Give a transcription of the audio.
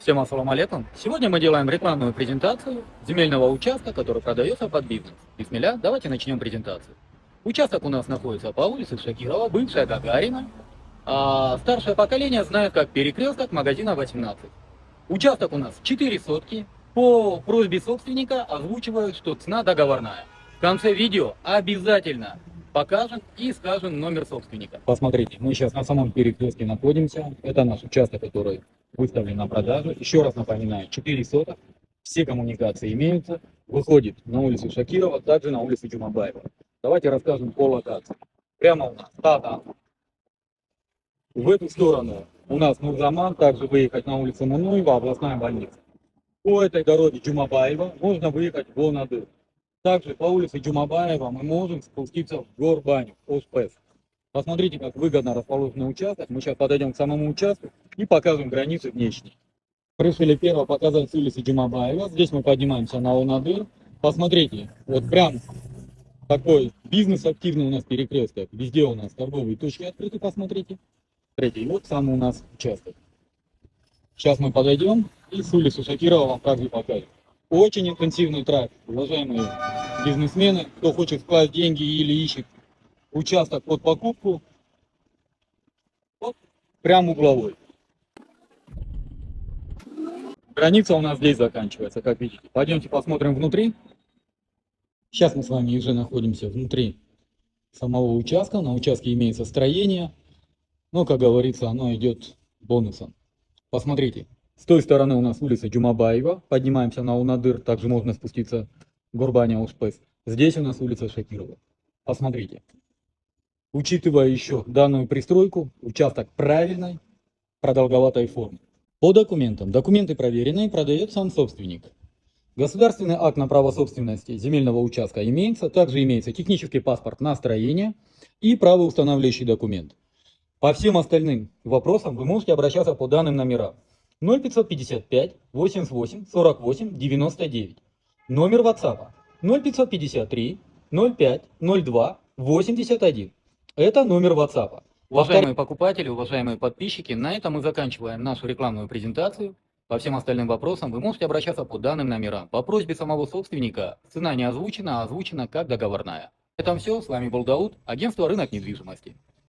Всем ассаламу алейкум. Сегодня мы делаем рекламную презентацию земельного участка, который продается под бизнес. Бисмилля, давайте начнем презентацию. Участок у нас находится по улице Шакирова, бывшая Гагарина. А старшее поколение знает как перекресток магазина 18. Участок у нас 4 сотки. По просьбе собственника озвучивают, что цена договорная. В конце видео обязательно покажем и скажем номер собственника. Посмотрите, мы сейчас на самом перекрестке находимся. Это наш участок, который выставлен на продажу. Еще раз напоминаю, 4 соток. Все коммуникации имеются. Выходит на улицу Шакирова, также на улицу Джумабаева. Давайте расскажем по локации. Прямо у нас Тата. В эту сторону у нас Нурзаман, также выехать на улицу Мунуева, областная больница. По этой дороге Джумабаева можно выехать в Онадыр. Также по улице Джумабаева мы можем спуститься в Горбаню, Оспес. Посмотрите, как выгодно расположенный участок. Мы сейчас подойдем к самому участку и покажем границы внешние. Решили первого показать с улицы Джумабаева. Здесь мы поднимаемся на Онадыр. Посмотрите, вот прям такой бизнес активный у нас перекресток. Везде у нас торговые точки открыты, посмотрите. И вот самый у нас участок. Сейчас мы подойдем и с улицы Шакирова вам также покажем. Очень интенсивный трафик, уважаемые бизнесмены, кто хочет вкласть деньги или ищет участок под покупку, вот прям угловой. Граница у нас здесь заканчивается, как видите. Пойдемте посмотрим внутри. Сейчас мы с вами уже находимся внутри самого участка. На участке имеется строение, но, как говорится, оно идет бонусом. Посмотрите, с той стороны у нас улица Джумабаева, поднимаемся на Онадыр, также можно спуститься в Горбаня, Оспес. Здесь у нас улица Шакирова. Посмотрите, учитывая еще данную пристройку, участок правильной, продолговатой формы. По документам. Документы проверенные, продает сам собственник. Государственный акт на право собственности земельного участка имеется, также имеется технический паспорт на строение и правоустанавливающий документ. По всем остальным вопросам вы можете обращаться по данным номерам. 0555 88 48 99. Номер WhatsApp 0553 05 02 81. Это номер WhatsApp. Уважаемые покупатели, уважаемые подписчики, на этом мы заканчиваем нашу рекламную презентацию. По всем остальным вопросам вы можете обращаться по данным номерам. По просьбе самого собственника цена не озвучена, а озвучена как договорная. На этом все. С вами был Дауд, агентство «Рынок недвижимости».